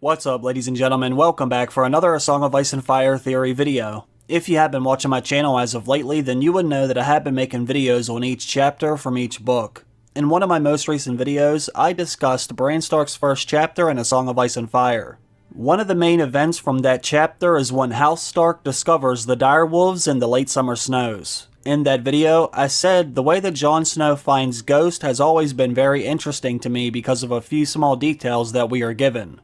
What's up, ladies and gentlemen? Welcome back for another A Song of Ice and Fire theory video. If you have been watching my channel as of lately, then you would know that I have been making videos on each chapter from each book. In one of my most recent videos, I discussed Bran Stark's first chapter in A Song of Ice and Fire. One of the main events from that chapter is when House Stark discovers the direwolves in the late summer snows. In that video, I said the way that Jon Snow finds Ghost has always been very interesting to me because of a few small details that we are given.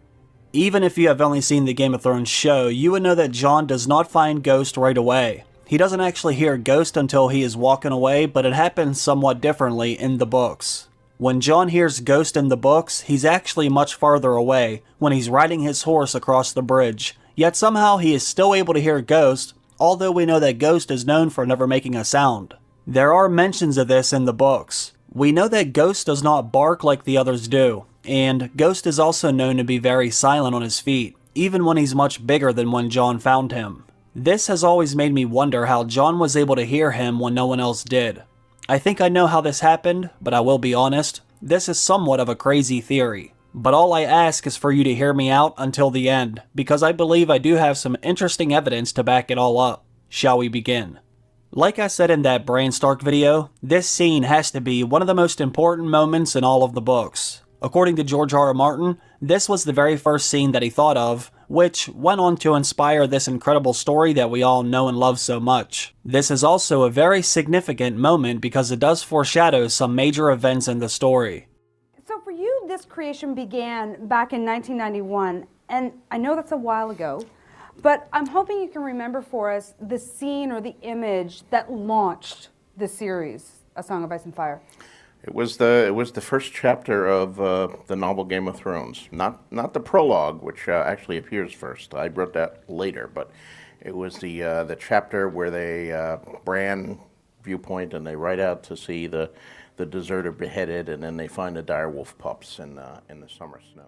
Even if you have only seen the Game of Thrones show, you would know that Jon does not find Ghost right away. He doesn't actually hear Ghost until he is walking away, but it happens somewhat differently in the books. When Jon hears Ghost in the books, he's actually much farther away, when he's riding his horse across the bridge, yet somehow he is still able to hear Ghost, although we know that Ghost is known for never making a sound. There are mentions of this in the books. We know that Ghost does not bark like the others do. And Ghost is also known to be very silent on his feet, even when he's much bigger than when Jon found him. This has always made me wonder how Jon was able to hear him when no one else did. I think I know how this happened, but I will be honest, this is somewhat of a crazy theory. But all I ask is for you to hear me out until the end, because I believe I do have some interesting evidence to back it all up. Shall we begin? Like I said in that Bran Stark video, this scene has to be one of the most important moments in all of the books. According to George R. R. Martin, this was the very first scene that he thought of, which went on to inspire this incredible story that we all know and love so much. This is also a very significant moment because it does foreshadow some major events in the story. So for you, this creation began back in 1991, and I know that's a while ago, but I'm hoping you can remember for us the scene or the image that launched the series, A Song of Ice and Fire. It was the first chapter of the novel Game of Thrones, not the prologue, which actually appears first. I wrote that later, but it was the chapter where they Bran viewpoint and they ride out to see the deserter beheaded, and then they find the direwolf pups in the summer snow.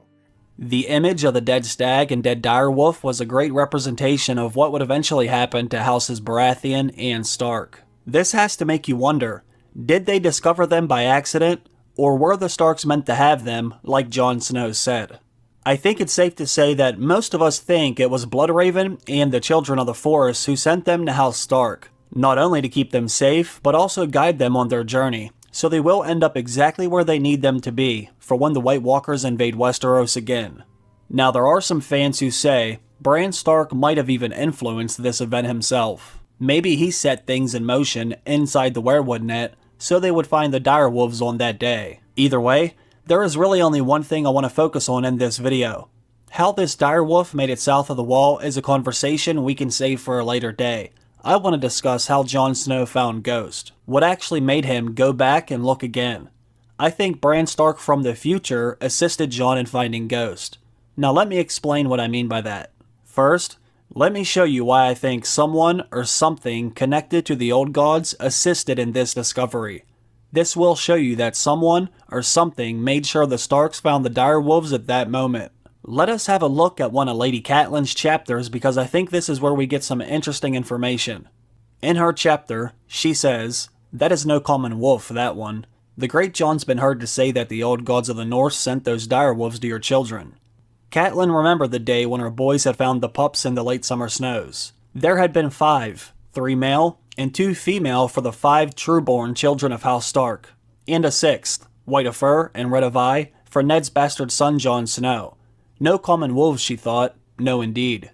The image of the dead stag and dead direwolf was a great representation of what would eventually happen to Houses Baratheon and Stark. This has to make you wonder, did they discover them by accident, or were the Starks meant to have them, like Jon Snow said? I think it's safe to say that most of us think it was Bloodraven and the Children of the Forest who sent them to House Stark, not only to keep them safe, but also guide them on their journey, so they will end up exactly where they need them to be for when the White Walkers invade Westeros again. Now there are some fans who say Bran Stark might have even influenced this event himself. Maybe he set things in motion inside the weirwood net so they would find the direwolves on that day. Either way, there is really only one thing I want to focus on in this video. How this direwolf made it south of the wall is a conversation we can save for a later day. I want to discuss how Jon Snow found Ghost. What actually made him go back and look again? I think Bran Stark from the future assisted Jon in finding Ghost. Now let me explain what I mean by that. First, let me show you why I think someone or something connected to the old gods assisted in this discovery. This will show you that someone or something made sure the Starks found the direwolves at that moment. Let us have a look at one of Lady Catelyn's chapters because I think this is where we get some interesting information. In her chapter, she says, "That is no common wolf, that one. The great Jon's been heard to say that the old gods of the North sent those direwolves to your children." Catelyn remembered the day when her boys had found the pups in the late summer snows. There had been 5, 3 male and 2 female for the 5 true-born children of House Stark, and a 6th, white of fur and red of eye, for Ned's bastard son Jon Snow. No common wolves, she thought. No indeed.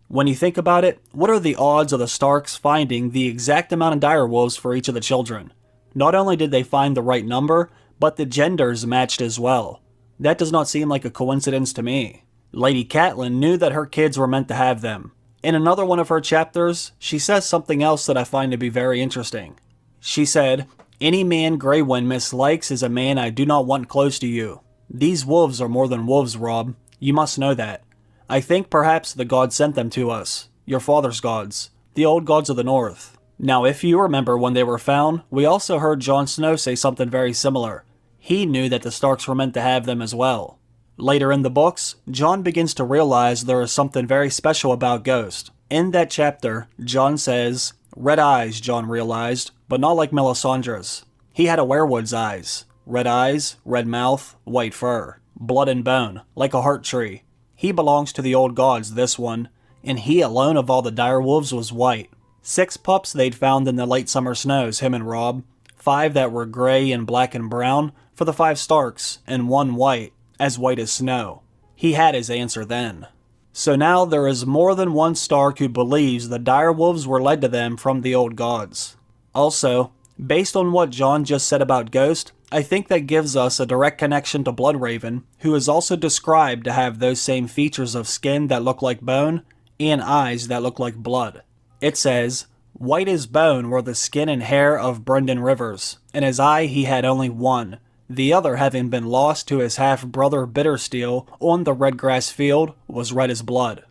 When you think about it, what are the odds of the Starks finding the exact amount of direwolves for each of the children? Not only did they find the right number, but the genders matched as well. That does not seem like a coincidence to me. Lady Catelyn knew that her kids were meant to have them. In another one of her chapters, she says something else that I find to be very interesting. She said, "Any man Grey Wind mislikes is a man I do not want close to you. These wolves are more than wolves, Robb. You must know that. I think perhaps the gods sent them to us. Your father's gods. The old gods of the North." Now if you remember when they were found, we also heard Jon Snow say something very similar. He knew that the Starks were meant to have them as well. Later in the books, Jon begins to realize there is something very special about Ghost. In that chapter, Jon says, "Red eyes," Jon realized, but not like Melisandre's. He had a werewood's eyes. Red eyes, red mouth, white fur. Blood and bone, like a heart tree. He belongs to the old gods, this one, and he alone of all the dire wolves was white. 6 pups they'd found in the late summer snows, him and Rob. 5 that were gray and black and brown for the 5 Starks, and 1 white as snow. He had his answer then. So now there is more than one Stark who believes the dire wolves were led to them from the old gods. Also, based on what Jon just said about Ghost, I think that gives us a direct connection to Bloodraven, who is also described to have those same features of skin that look like bone and eyes that look like blood. It says, "White as bone were the skin and hair of Brendan Rivers, and his eye he had only one, the other having been lost to his half-brother Bittersteel on the Redgrass field was red as blood."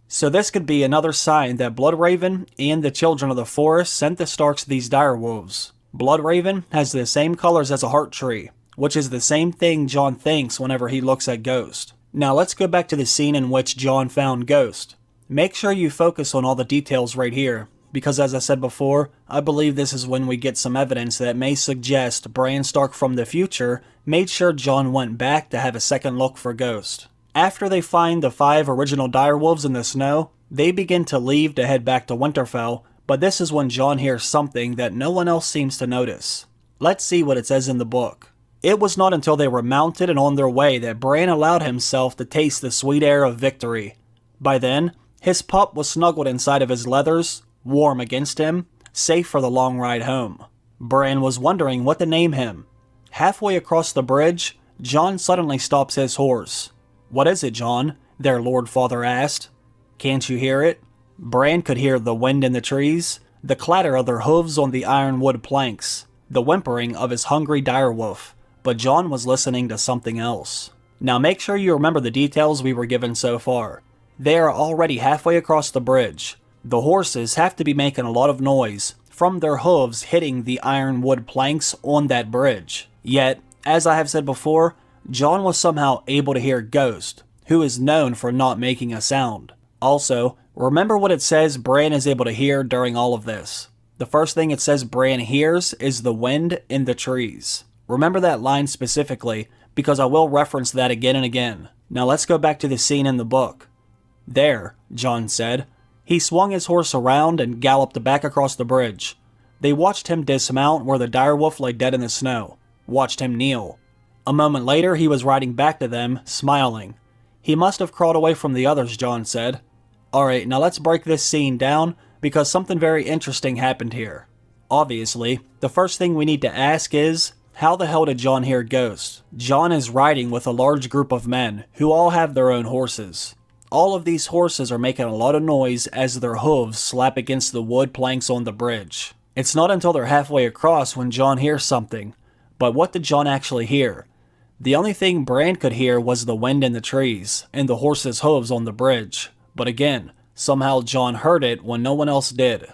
So this could be another sign that Bloodraven and the Children of the Forest sent the Starks these direwolves. Bloodraven has the same colors as a heart tree, which is the same thing Jon thinks whenever he looks at Ghost. Now let's go back to the scene in which Jon found Ghost. Make sure you focus on all the details right here, because as I said before, I believe this is when we get some evidence that may suggest Bran Stark from the future made sure Jon went back to have a second look for Ghost. After they find the 5 original direwolves in the snow, they begin to leave to head back to Winterfell, but this is when Jon hears something that no one else seems to notice. Let's see what it says in the book. It was not until they were mounted and on their way that Bran allowed himself to taste the sweet air of victory. By then, his pup was snuggled inside of his leathers, warm against him, safe for the long ride home. Bran was wondering what to name him. Halfway across the bridge, Jon suddenly stops his horse. "What is it, Jon?" their Lord Father asked. "Can't you hear it?" Bran could hear the wind in the trees, the clatter of their hooves on the ironwood planks, the whimpering of his hungry direwolf, but Jon was listening to something else. Now make sure you remember the details we were given so far. They are already halfway across the bridge. The horses have to be making a lot of noise from their hooves hitting the ironwood planks on that bridge. Yet, as I have said before, Jon was somehow able to hear Ghost, who is known for not making a sound. Also, remember what it says Bran is able to hear during all of this. The first thing it says Bran hears is the wind in the trees. Remember that line specifically, because I will reference that again and again. Now let's go back to the scene in the book. "There," Jon said. He swung his horse around and galloped back across the bridge. They watched him dismount where the direwolf lay dead in the snow, watched him kneel. A moment later, he was riding back to them, smiling. He must have crawled away from the others, Jon said. Alright, now let's break this scene down, because something very interesting happened here. Obviously, the first thing we need to ask is, how the hell did Jon hear Ghost? Jon is riding with a large group of men, who all have their own horses. All of these horses are making a lot of noise as their hooves slap against the wood planks on the bridge. It's not until they're halfway across when Jon hears something. But what did Jon actually hear? The only thing Bran could hear was the wind in the trees, and the horses' hooves on the bridge. But again, somehow Jon heard it when no one else did.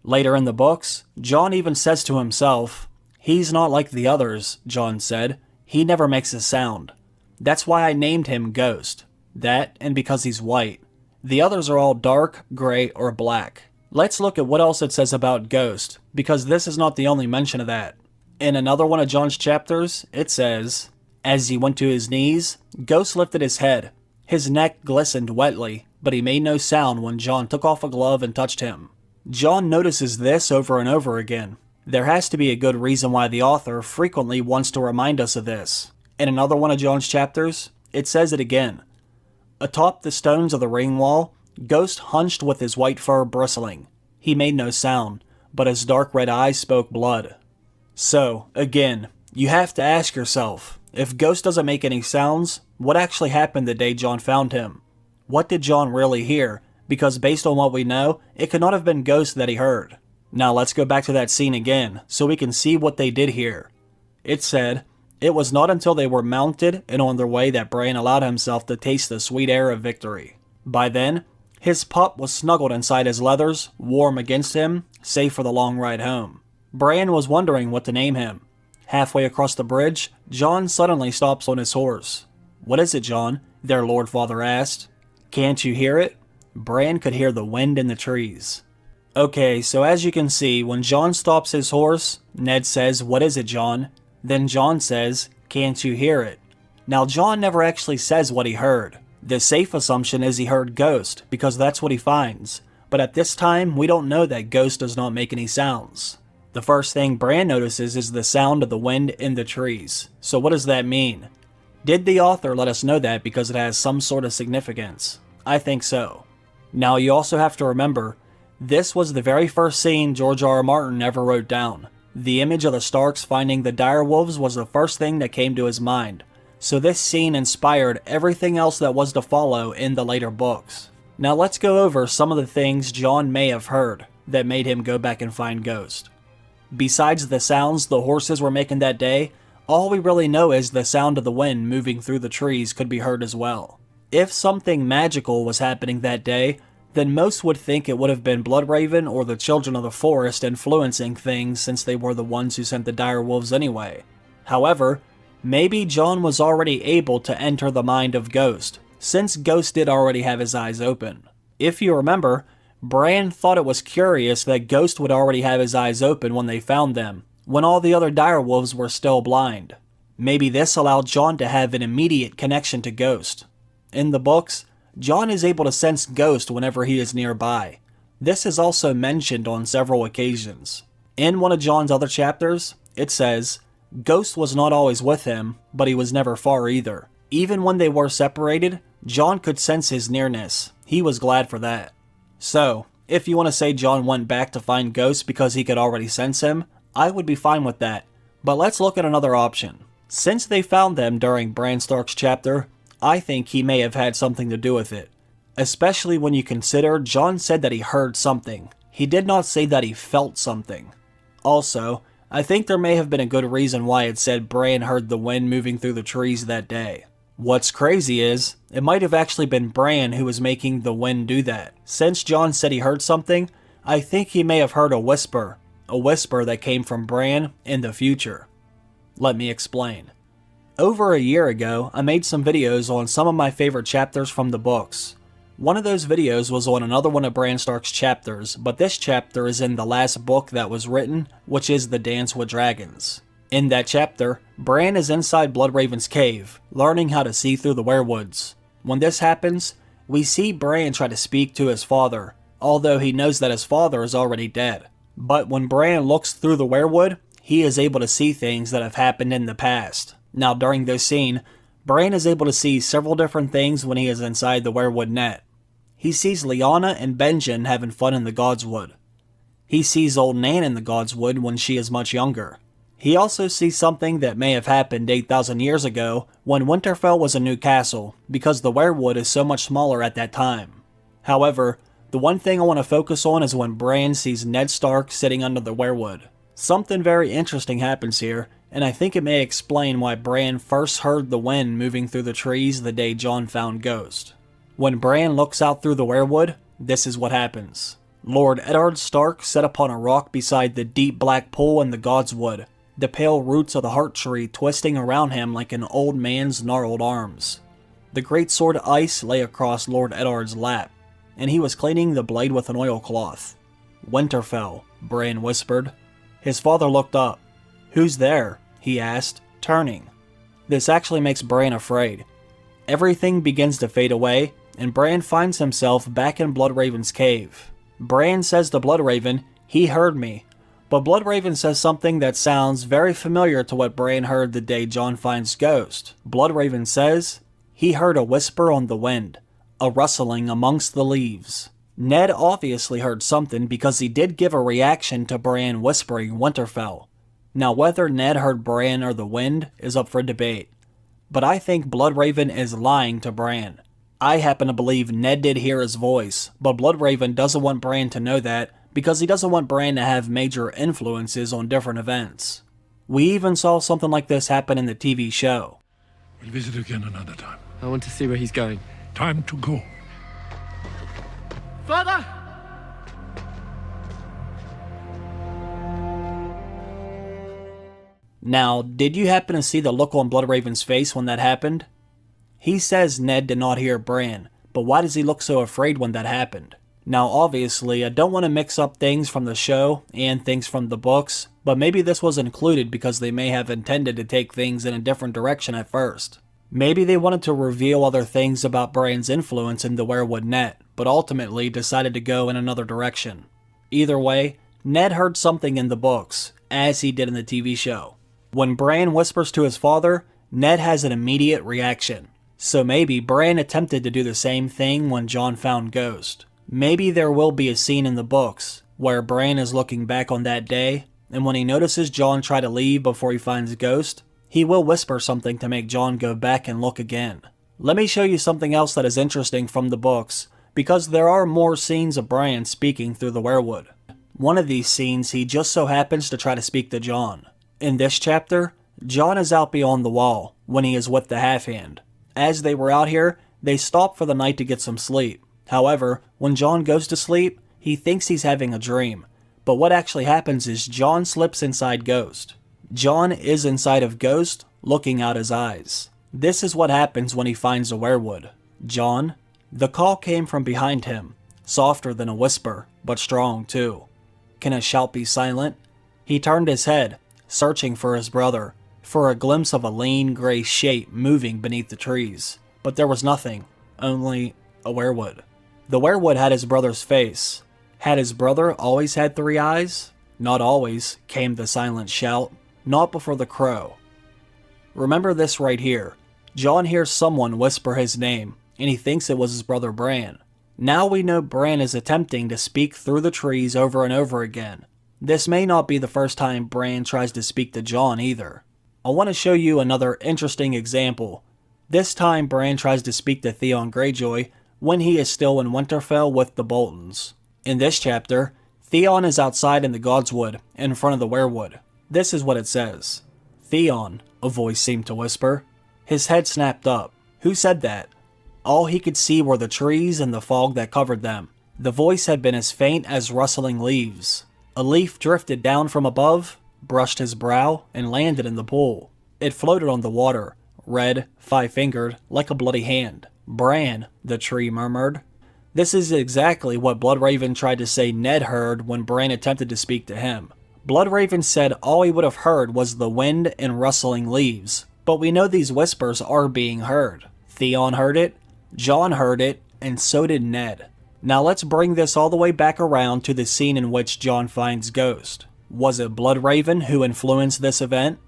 Later in the books, Jon even says to himself, "He's not like the others," Jon said. "He never makes a sound. That's why I named him Ghost. That, and because he's white. The others are all dark, gray, or black." Let's look at what else it says about Ghost, because this is not the only mention of that. In another one of Jon's chapters, it says, "As he went to his knees, Ghost lifted his head. His neck glistened wetly, but he made no sound when Jon took off a glove and touched him." Jon notices this over and over again. There has to be a good reason why the author frequently wants to remind us of this. In another one of Jon's chapters, it says it again. Atop the stones of the ring wall, Ghost hunched with his white fur bristling. He made no sound, but his dark red eyes spoke blood. So, again, you have to ask yourself, if Ghost doesn't make any sounds, what actually happened the day Jon found him? What did Jon really hear? Because based on what we know, it could not have been Ghost that he heard. Now let's go back to that scene again, so we can see what they did hear. It said, "It was not until they were mounted and on their way that Bran allowed himself to taste the sweet air of victory. By then, his pup was snuggled inside his leathers, warm against him, safe for the long ride home." Bran was wondering what to name him. Halfway across the bridge, Jon suddenly stops on his horse. "What is it, Jon?" their Lord Father asked. "Can't you hear it?" Bran could hear the wind in the trees. Okay, so as you can see, when Jon stops his horse, Ned says, "What is it, Jon?" Then Jon says, "Can't you hear it?" Now Jon never actually says what he heard. The safe assumption is he heard Ghost, because that's what he finds. But at this time, we don't know that Ghost does not make any sounds. The first thing Bran notices is the sound of the wind in the trees. So what does that mean? Did the author let us know that because it has some sort of significance? I think so. Now you also have to remember, this was the very first scene George R. R. Martin ever wrote down. The image of the Starks finding the direwolves was the first thing that came to his mind. So this scene inspired everything else that was to follow in the later books. Now let's go over some of the things Jon may have heard that made him go back and find Ghost. Besides the sounds the horses were making that day, all we really know is the sound of the wind moving through the trees could be heard as well. If something magical was happening that day, then most would think it would have been Bloodraven or the Children of the Forest influencing things since they were the ones who sent the direwolves anyway. However, maybe Jon was already able to enter the mind of Ghost, since Ghost did already have his eyes open. If you remember, Bran thought it was curious that Ghost would already have his eyes open when they found them, when all the other direwolves were still blind. Maybe this allowed Jon to have an immediate connection to Ghost. In the books, Jon is able to sense Ghost whenever he is nearby. This is also mentioned on several occasions. In one of Jon's other chapters, it says, Ghost was not always with him, but he was never far either. Even when they were separated, Jon could sense his nearness. He was glad for that. So, if you want to say Jon went back to find Ghost because he could already sense him, I would be fine with that. But let's look at another option. Since they found them during Bran Stark's chapter, I think he may have had something to do with it. Especially when you consider Jon said that he heard something. He did not say that he felt something. Also, I think there may have been a good reason why it said Bran heard the wind moving through the trees that day. What's crazy is, it might have actually been Bran who was making the wind do that. Since Jon said he heard something, I think he may have heard a whisper that came from Bran in the future. Let me explain. Over a year ago, I made some videos on some of my favorite chapters from the books. One of those videos was on another one of Bran Stark's chapters, but this chapter is in the last book that was written, which is The Dance with Dragons. In that chapter, Bran is inside Bloodraven's cave, learning how to see through the weirwoods. When this happens, we see Bran try to speak to his father, although he knows that his father is already dead. But when Bran looks through the weirwood, he is able to see things that have happened in the past. Now during this scene, Bran is able to see several different things when he is inside the weirwood net. He sees Lyanna and Benjen having fun in the Godswood. He sees old Nan in the Godswood when she is much younger. He also sees something that may have happened 8,000 years ago when Winterfell was a new castle, because the weirwood is so much smaller at that time. However, the one thing I want to focus on is when Bran sees Ned Stark sitting under the weirwood. Something very interesting happens here, and I think it may explain why Bran first heard the wind moving through the trees the day Jon found Ghost. When Bran looks out through the weirwood, this is what happens. Lord Eddard Stark sat upon a rock beside the deep black pool in the Godswood, the pale roots of the heart tree twisting around him like an old man's gnarled arms. The great sword of ice lay across Lord Eddard's lap, and he was cleaning the blade with an oilcloth. Winterfell, Bran whispered. His father looked up. Who's there? He asked, turning. This actually makes Bran afraid. Everything begins to fade away, and Bran finds himself back in Bloodraven's cave. Bran says to Bloodraven, he heard me, but Bloodraven says something that sounds very familiar to what Bran heard the day Jon finds Ghost. Bloodraven says, he heard a whisper on the wind, a rustling amongst the leaves. Ned obviously heard something because he did give a reaction to Bran whispering Winterfell. Now whether Ned heard Bran or the wind is up for debate, but I think Bloodraven is lying to Bran. I happen to believe Ned did hear his voice, but Bloodraven doesn't want Bran to know that because he doesn't want Bran to have major influences on different events. We even saw something like this happen in the TV show. We'll visit again another time. I want to see where he's going. Time to go. Father! Now, did you happen to see the look on Bloodraven's face when that happened? He says Ned did not hear Bran, but why does he look so afraid when that happened? Now obviously, I don't want to mix up things from the show and things from the books, but maybe this was included because they may have intended to take things in a different direction at first. Maybe they wanted to reveal other things about Bran's influence in the werewood net, but ultimately decided to go in another direction. Either way, Ned heard something in the books, as he did in the TV show. When Bran whispers to his father, Ned has an immediate reaction. So maybe Bran attempted to do the same thing when Jon found Ghost. Maybe there will be a scene in the books where Bran is looking back on that day, and when he notices Jon try to leave before he finds Ghost, he will whisper something to make Jon go back and look again. Let me show you something else that is interesting from the books, because there are more scenes of Bran speaking through the werewood. One of these scenes, he just so happens to try to speak to Jon. In this chapter, Jon is out beyond the wall when he is with the Half-Hand. As they were out here, they stop for the night to get some sleep. However, when Jon goes to sleep, he thinks he's having a dream. But what actually happens is Jon slips inside Ghost. Jon is inside of Ghost, looking out his eyes. This is what happens when he finds a werewood. Jon, the call came from behind him, softer than a whisper, but strong too. Can a shout be silent? He turned his head, searching for his brother, for a glimpse of a lean gray shape moving beneath the trees. But there was nothing, only a werewood. The werewood had his brother's face. Had his brother always had 3 eyes? Not always, came the silent shout, not before the crow. Remember this right here. Jon hears someone whisper his name, and he thinks it was his brother Bran. Now we know Bran is attempting to speak through the trees over and over again. This may not be the first time Bran tries to speak to Jon either. I want to show you another interesting example. This time Bran tries to speak to Theon Greyjoy when he is still in Winterfell with the Boltons. In this chapter, Theon is outside in the Godswood in front of the werewood. This is what it says. "Theon," a voice seemed to whisper. His head snapped up. Who said that? All he could see were the trees and the fog that covered them. The voice had been as faint as rustling leaves. A leaf drifted down from above, brushed his brow, and landed in the pool. It floated on the water, red, 5-fingered, like a bloody hand. "Bran," the tree murmured. This is exactly what Bloodraven tried to say Ned heard when Bran attempted to speak to him. Bloodraven said all he would have heard was the wind and rustling leaves, but we know these whispers are being heard. Theon heard it, Jon heard it, and so did Ned. Now let's bring this all the way back around to the scene in which Jon finds Ghost. Was it Bloodraven who influenced this event?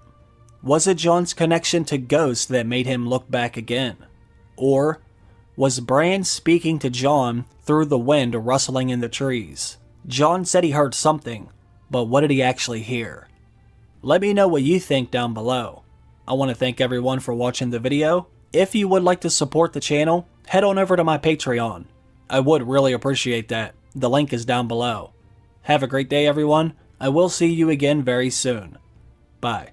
Was it Jon's connection to Ghost that made him look back again? Or was Bran speaking to Jon through the wind rustling in the trees? Jon said he heard something, but what did he actually hear? Let me know what you think down below. I want to thank everyone for watching the video. If you would like to support the channel, head on over to my Patreon. I would really appreciate that. The link is down below. Have a great day, everyone. I will see you again very soon. Bye.